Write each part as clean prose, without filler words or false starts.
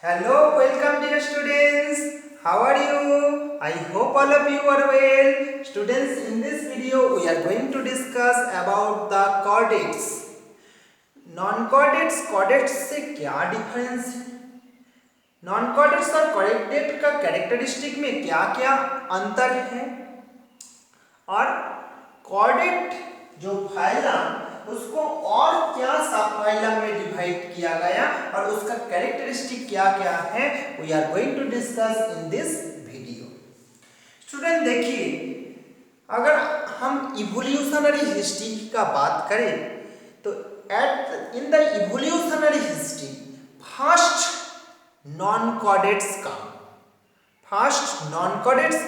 Hello, welcome dear students. How are you? I hope all of you are well. Students, in this video we are going to discuss about the chordates. Non-chordates, chordates से क्या difference है? Non-chordates और chordate का characteristic में क्या क्या अंतर है? और chordate जो फाइलम उसको और क्या सब फाइलम में डिवाइड किया गया और उसका कैरेक्टरिस्टिक क्या क्या है, we are going to discuss in this video. Student देखिए, अगर हम इवोल्यूशनरी हिस्ट्री का बात करें तो in the evolutionary history first non chordates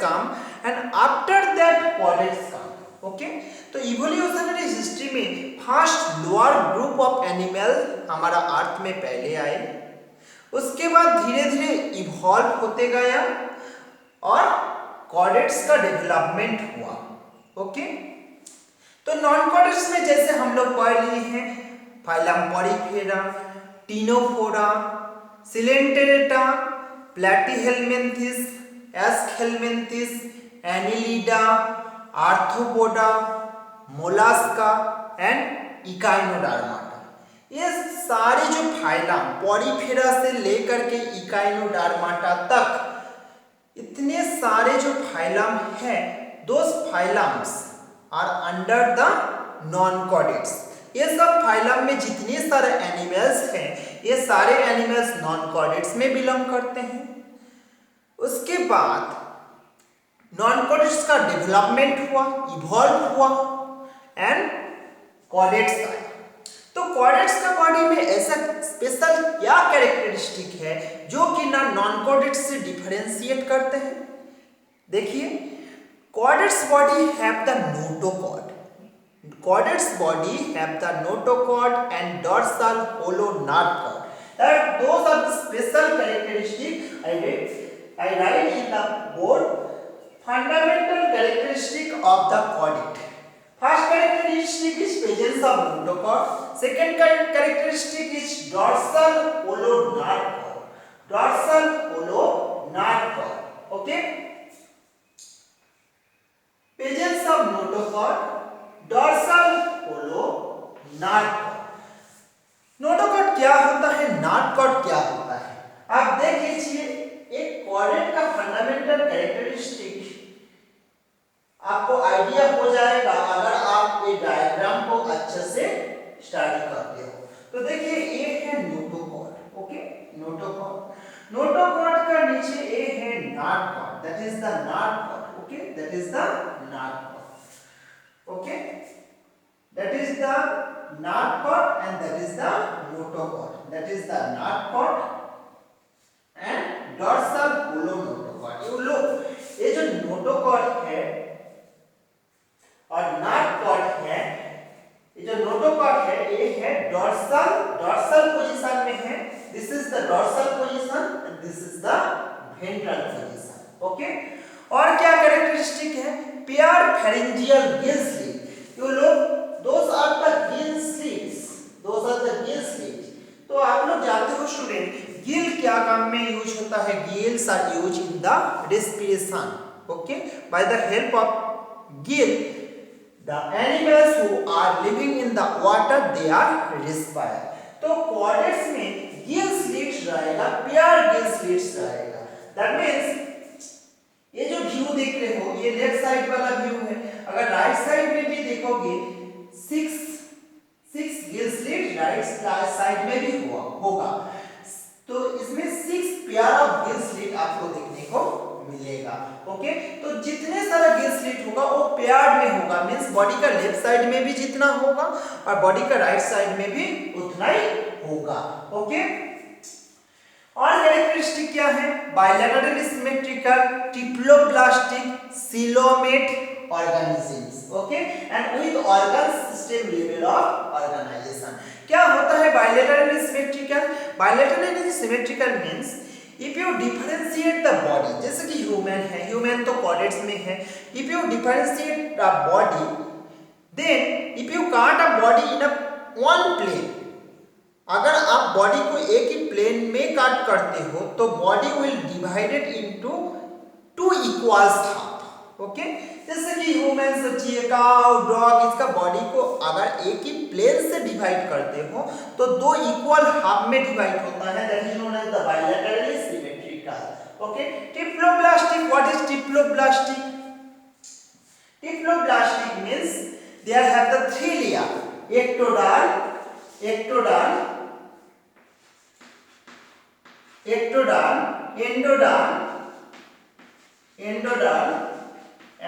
come and after that chordates come. Okay, तो इवोल्यूशनरी हिस्ट्री में first lower group of animal हमारा अर्थ में पहले आए, उसके बाद धीरे धीरे इवॉल्व होते गया और कॉर्डेट्स का डेवलपमेंट हुआ। ओके, तो नॉन कॉर्डेट्स में जैसे हम लोग पढ़ लिए हैं phylum Porifera, Ctenophora, Coelenterata, Platyhelminthes, Aschelminthes, Annelida, Arthropoda, Mollusca and Echinodermata. ये सारे जो फाइलम पॉरीफेरा से लेकर के इकाइनोडर्माटा तक इतने सारे जो फाइलम हैं, those phylums are under the non chordates. ये सब फाइलम में जितने सारे एनिमल्स हैं, ये सारे एनिमल्स नॉन कॉर्डेट्स में बिलोंग करते हैं। उसके बाद नॉन कॉर्डेट्स का डेवलपमेंट हुआ, इवॉल्व हुआ एंड कॉर्डेट्स आया। तो कॉर्डेट्स का बॉडी में ऐसा स्पेशल क्या कैरेक्टरिस्टिक है जो कि ना नॉन कॉर्डेट्स से डिफरेंशिएट करते हैं? देखिए, chordates body have the notochord. Chordates body have the notochord and dorsal hollow nerve cord. That those are the special characteristic I write in the board. Fundamental characteristic of the chordate. First characteristic is presence of notochord. Second characteristic is dorsal hollow nerve cord. Dorsal hollow nerve cord. Okay. Presence of notochord, dorsal hollow nerve cord. Notochord क्या होता है, nerve cord क्या होता है, आप देख लीजिए। एक कॉर्डेट का फंडामेंटल कैरेक्टरिस्टिक आपको आइडिया हो जाएगा अगर आप ये डायग्राम को अच्छे से स्टडी करते हो। तो देखिए, ये है नोटोकॉर्ड। ओके, नोटोकॉर्ड का नीचे ये है nerve cord, that is the nerve cord. Okay, that is the nerve cord. Okay, that is the nerve cord and that is the notochord. That is the nerve cord and dorsal hollow notochord. ये लो, ये जो notochord है और nerve cord है, ये जो notochord है ये है dorsal position में है। This is the dorsal position and this is the ventral position. Okay, और क्या कैरेक्टरिस्टिक है? Pair pharyngeal gill slit. You look, those are the gill slits. Those are the gill slits. तो आप लोग जानते हो स्टूडेंट, गिल क्या काम में यूज होता है? Gills are use in the respiration. Okay, by the help of gill the animals who are living in the water they are respire. तो कॉर्डेट्स में गिल स्लिट्स रहेगा, पेयर गिल स्लिट्स रहेगा। That means ये जो view देख रहे हो, ये लेफ्ट साइड वाला व्यू है। अगर राइट साइड में भी देखोगे, six Gill slit right side में भी होगा। तो इसमें 6 पेयर ऑफ गिल स्लिट आपको देखने को मिलेगा। ओके, तो जितने सारा गिल स्लिट होगा वो पेयर्ड में होगा, मींस बॉडी का लेफ्ट साइड में भी जितना होगा और बॉडी का राइट साइड में भी उतना ही होगा। ओके, और कैरेक्टरिस्टिक क्या है? Bilateral symmetrical triploblastic coelomate organisms. Okay, and with organ system level of organisation. क्या होता है bilateral symmetrical? Bilateral symmetrical means if you differentiate the body, जैसे कि ह्यूमन है, ह्यूमन तो कॉर्डेट्स में है। If you differentiate the body, then if you काट a body in a one plane, अगर आप बॉडी को एक ही प्लेन में कट करते हो तो body will divided into two equals half. Okay, जैसे कि ह्यूमन, काउ, डॉग, इसका बॉडी को अगर एक ही प्लेन से डिवाइड करते हो तो दो इक्वल हाफ में डिवाइड होता है, that is known as the bilaterally symmetrical. Okay, diploblastic, what is diploblastic? Diploblastic means they have the three layer, ectoderm, endoderm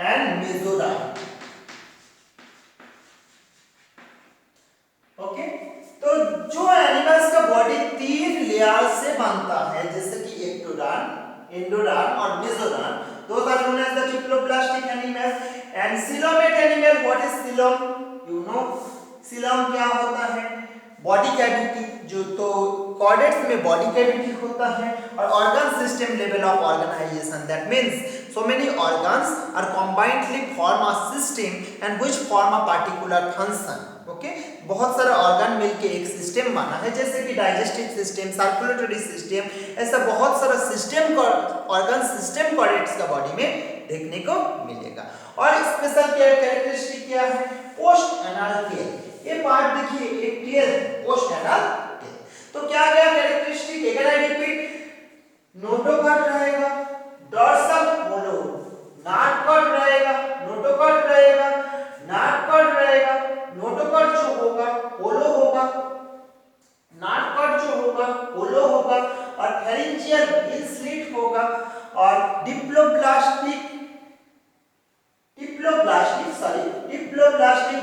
and mesoderm। Okay, तो जो एनिमल्स का बॉडी तीन लेयर से बनता है, जैसे कि एक्टोडर्म, एंडोडर्म और mesoderm, those are known as the diploblastic animals। and coelomate animal, what is coelom? you know coelom क्या होता है? बॉडी कैविटी, जो तो कॉर्डेट्स में बॉडी कैविटी होता है, और organ system level of organisation, that means so many organs are combinedly form a system and which form a particular function। Okay, बहुत सारे ऑर्गन मिलके एक सिस्टम बना है, जैसे कि डाइजेस्टिव सिस्टम, सर्कुलेटरी सिस्टम, ऐसा बहुत सारा सिस्टम का ऑर्गन सिस्टम कॉर्डेट्स का बॉडी में देखने को मिलेगा। और स्पेशल कैरेक्टरिस्टिक क्या है? पोस्ट एनल टेल, ये पार्ट देखिए, एक टेल, पोस्ट एनल टेल। तो क्या क्या कैरेक्टरिस्टिक, अगर आई रिपीट, नोटोकॉट रहेगा, डॉर्सल होलो, नाटकॉट रहेगा, नोटोकॉट रहेगा, नाटकॉट रहेगा, नोटोकॉट जो होगा होलो होगा, नाटकॉट जो होगा होलो होगा, और फेरिंजियल गिल स्लिट होगा, और diploblastic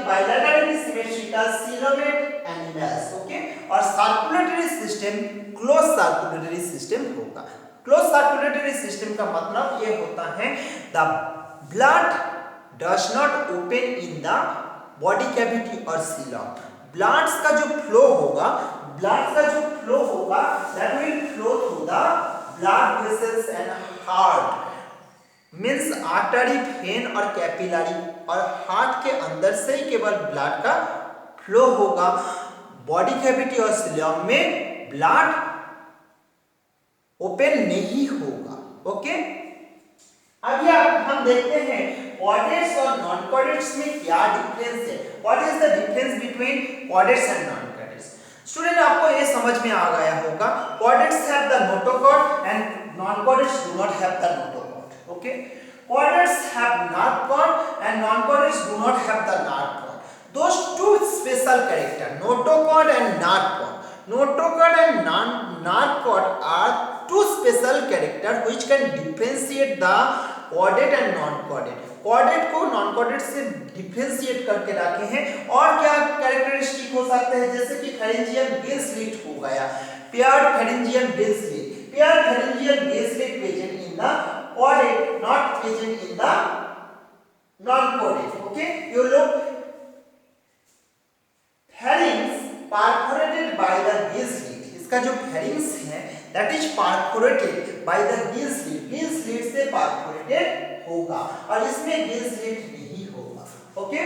bilaterally symmetrical coelomate animals। Okay, और circulatory system closed circulatory system होगा। क्लोज सर्कुलेटरी सिस्टम का मतलब ये होता है the blood does not open in the body cavity और सीलम। ब्लड्स का जो फ्लो होगा that will flow through the blood vessels and heart, means artery, vein और कैपिलरी, और हार्ट के अंदर से ही केवल ब्लड का फ्लो होगा। बॉडी कैविटी और सीलम में ब्लड ओपन नहीं होगा। ओके, अभी हम देखते हैं कॉर्डेट्स और नॉन कॉर्डेट्स में क्या डिफरेंस है। What is the difference between chordates and non chordates? Student, आपको ये समझ में आ गया होगा, chordates have the notochord and non chordates do not have the notochord. Okay, chordates have nerve cord and non-chordates do not have the nerve cord। Those two special character, notochord and nerve cord, notochord and nerve cord are two special character which can differentiate the chordate and non-chordate। chordate को non-chordate से differentiate करके रखे हैं। और क्या characteristic हो सकते हैं, जैसे कि pharyngeal gill slit हो गया, paired pharyngeal gill slit, paired pharyngeal gill slit present in the chordate, not present in the non-chordate। okay, you look, pharynx perforated by the gill slit, इसका जो pharynx है that is perforated by the gill slit, gill slit से perforated होगा, और इसमें gill slit नहीं होगा। Okay,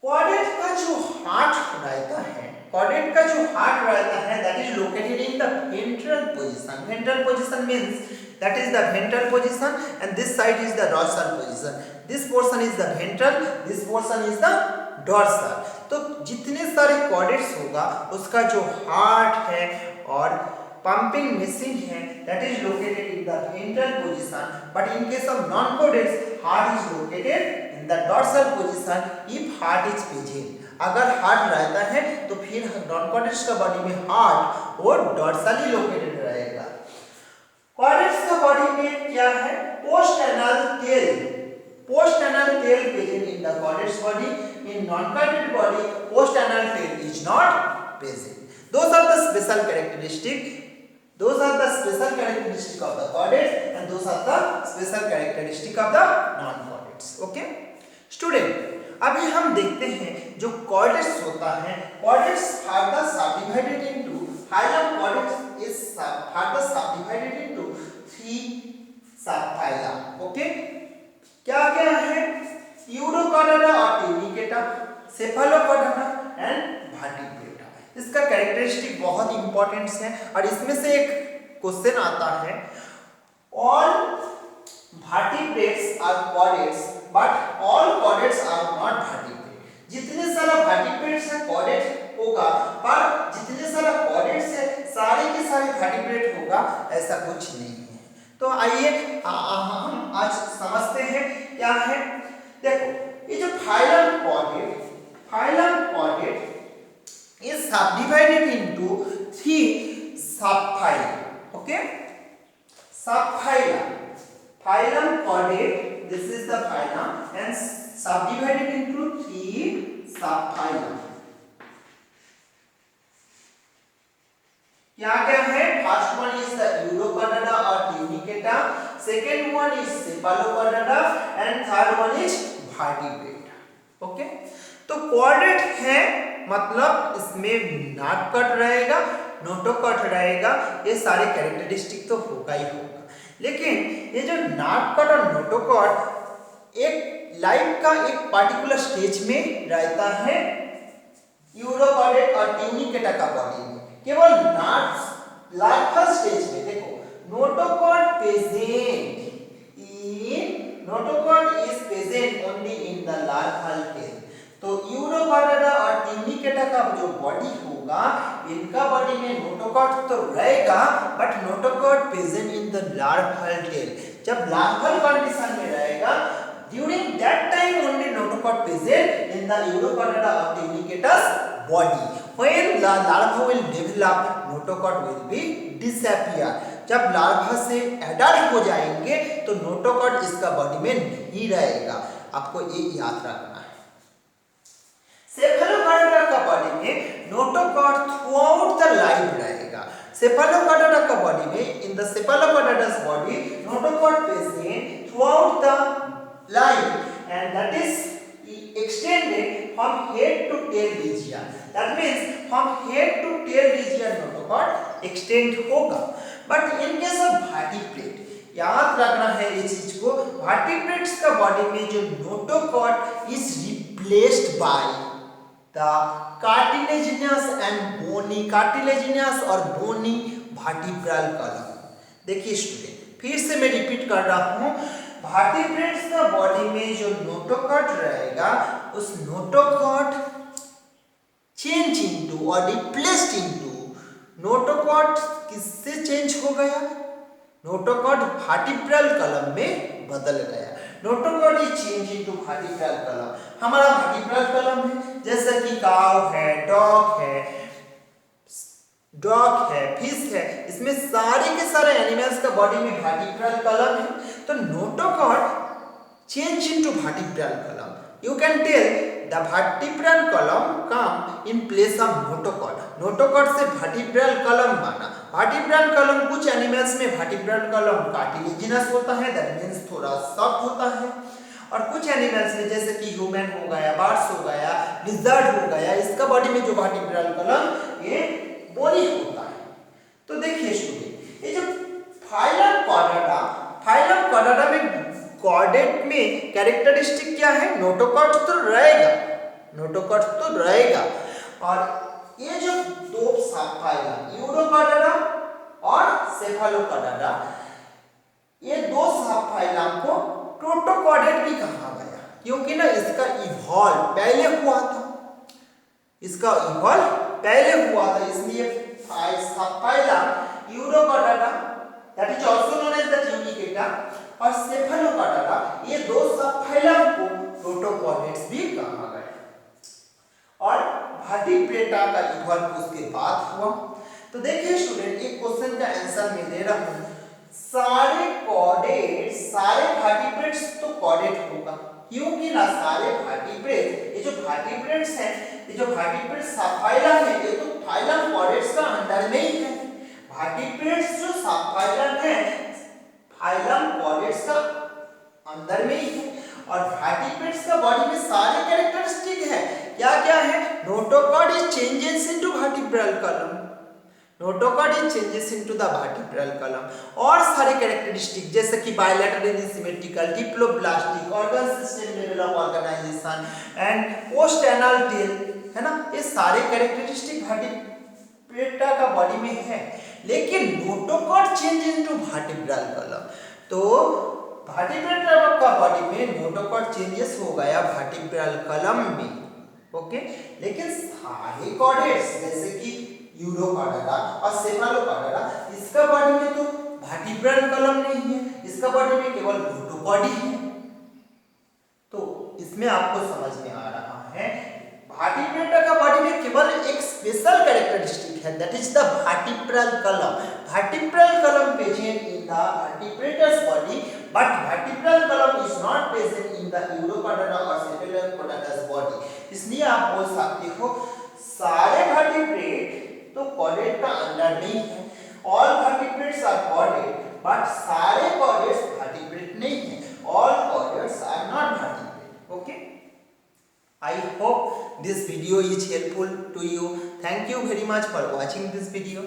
chordate का जो हार्ट रहता है, chordate का जो हार्ट रहता है that is located in the ventral position। ventral position means that is the ventral position and this side is the dorsal position। this portion is the ventral, this portion is the dorsal। तो जितने सारे chordates होगा उसका जो heart है और pumping machine है that is located in the ventral position, but in case of non-chordates heart is located in the dorsal position if heart is present। अगर हार्ट रहता है तो फिर नॉन कॉर्डेट्स का बॉडी में हार्ट और डॉर्सली लोकेटेड रहेगा। कॉर्डेट्स का बॉडी में क्या है? Post anal tail, post anal tail present in the chordates body. In non chordate body post anal tail is not present. Those are the special characteristic, those are the special characteristic of the chordates and those are the special characteristic of the non chordates। okay student, अभी हम देखते हैं जो chordates होता है, chordates further subdivided into phylum। chordates is further subdivided into 3 subphyla। okay, क्या क्या है? यूरोचॉर्डा और टेनिकेटा, सेफालोचॉर्डा एंड वर्टिब्रेटा। इसका कैरेक्टरिस्टिक बहुत इंपॉर्टेंट है और इसमें से एक क्वेश्चन आता है, all vertebrates are chordates but all chordates are not vertebrate। जितने सारा vertebrates है chordate होगा, पर जितने सारा chordates है सारे के सारे vertebrate होगा, ऐसा कुछ नहीं है। तो आइए हम आज समझते हैं क्या है। देखो ये जो phylum chordate is subdivided into 3 subphylum, okay, subphylum, phylum chordate, this is the phylum and subdivided into 3 subphylum। क्या क्या है? फर्स्ट वन इज द यूरोचordata और Tunicata, second one is cephalochordata and third one is vertebrate। Okay, तो chordate है मतलब इसमें नाटकट रहेगा, नोटोकट रहेगा, ये सारे कैरेक्टरिस्टिक तो होगा ही होगा। लेकिन ये जो नाटकट और नोटोकट एक लाइफ का एक पार्टिकुलर स्टेज में रहता है यूरोचordate और ट्यूनिकेटा का बॉडी में, केवल लाइफल स्टेज में। देखो notochord is present only in the larval tail. तो यूरोचordata और ट्यूनिकेटा का जो बॉडी होगा, इनका बॉडी में नोटोकट तो रहेगा but notochord present in the larval tail. जब लार्वल कंडीशन में रहेगा, during that time only notochord present in the यूरोचordata or tunicata's body। when the larva will develop, notochord will be disappear। जब larva से adult हो जाएंगे तो नोटोकॉट इसका body में नहीं रहेगा, आपको ये याद रखना है। सेफलोचordata का बॉडी में नोटोकॉट थ्रू आउट द लाइफ रहेगा। सेफलोचordata का बॉडी में, in the cephalochordata's body, नोटोकॉट present through out the life and that is extended from head to tail region। that means from head to tail region notochord extend होगा। but in case of vertebrate, याद रखना है ये चीज को, vertebrates का body में जो notochord is replaced by the cartilaginous and bony, cartilaginous और bony vertebral column। देखिए स्टूडेंट, फिर से मैं रिपीट कर रहा हूँ, वर्टिब्रेट्स का बॉडी में जो नोटोकॉट रहेगा, उस नोटोकॉट चेंज इनटू और रिप्लेस्ड इनटू, नोटोकॉट किससे चेंज हो गया? नोटोकॉट वर्टिब्रल कॉलम में बदल गया। नोटोकॉट is change into vertebral column. हमारा वर्टिब्रल कॉलम है जैसे कि काउ है, डॉग है, फिश है, इसमें सारे के सारे एनिमल्स का बॉडी में वर्टिब्रल कॉलम है। तो notochord change into vertebral column. You can tell the vertebral column come in place of notochord. Notochord से वर्टिब्रल कॉलम बना। वर्टिब्रल कॉलम, कुछ एनिमल्स में वर्टिब्रल कॉलम कार्टिलेजिनस होता है, दैट मींस थोड़ा सॉफ्ट होता है, और कुछ एनिमल्स में जैसे कि ह्यूमन हो गया, बर्ड्स हो गया, लिजर्ड हो गया, इसका बॉडी में जो वर्टिब्रल कॉलम ये बोनी होता है। तो देखिए स्टूडेंट, ये जो फाइलम chordata में कॉर्डेट में कैरेक्टरिस्टिक क्या है? नोटोकॉट तो रहेगा, और ये जो दो सबफाइलम यूरोचordata और cephalochordata, ये दो सबफाइलम को प्रोटोकॉर्डेट भी कहा गया, क्योंकि ना इसका इवॉल्व पहले हुआ था, इसलिए subphylum यूरोचordata, that is also known as the tunicata, और cephalochordata, ये दो सबफाइलम को प्रोटोकॉर्डेट्स भी कहा गया। और वर्टिब्रेटा का इवॉल्व उसके बाद हुआ। तो देखिए स्टूडेंट, एक क्वेश्चन का आंसर मैं दे रहा हूं, सारे वर्टिब्रेट्स तो कॉर्डेट होगा, क्योंकि ना सारे वर्टिब्रेट्स, ये जो वर्टिब्रेट्स हैं, ये जो वर्टिब्रेट सबफाइलम है, ये तो फाइलम कॉर्डेट्स का अंडर में ही है। वर्टिब्रेट्स जो सबफाइलम है, फाइलम कॉर्डेट्स का अंदर में ही है, और वर्टिब्रेट्स का बॉडी में सारे कैरेक्टरिस्टिक है। क्या क्या है? Notochord is changes into vertebral column, notochord is changes into the vertebral column. और सारे कैरेक्टरिस्टिक जैसे कि bilateral symmetrical, diploblastic, organ system level of organisation and post anal tail, है ना, ये सारे कैरेक्टरिस्टिक वर्टिब्रेटा का बॉडी में है। लेकिन notochord change into vertebral column, तो वर्टिब्रेटा का बॉडी में नोटोकॉर्ड चेंजेस हो गया वर्टिब्रल कॉलम में, ओके। लेकिन सारे कॉर्डेट्स जैसे कि यूरोकॉर्डेटा और सेफालोकॉर्डेटा, इसका बॉडी में तो वर्टिब्रल कॉलम नहीं है, इसका बॉडी में केवल नोटोकॉर्ड ही है। तो इसमें आपको समझ में आ रहा है वर्टिब्रेटा का बॉडी में केवल एक स्पेशल कैरेक्टरिस्टिक है, that is the vertebral column. Vertebral column present in the vertebrates body, but vertebral column is not present in the Urochordata और सेफालोकॉर्डेटास बॉडी। इसलिए आप बोल सकते हो सारे वर्टिब्रेट तो कॉर्डेट का अंडर नहीं है, all vertebrates are chordate, but सारे कॉर्डेट्स वर्टिब्रेट नहीं है, all chordates are not vertebrate, okay. I hope this video is helpful to you. Thank you very much for watching this video.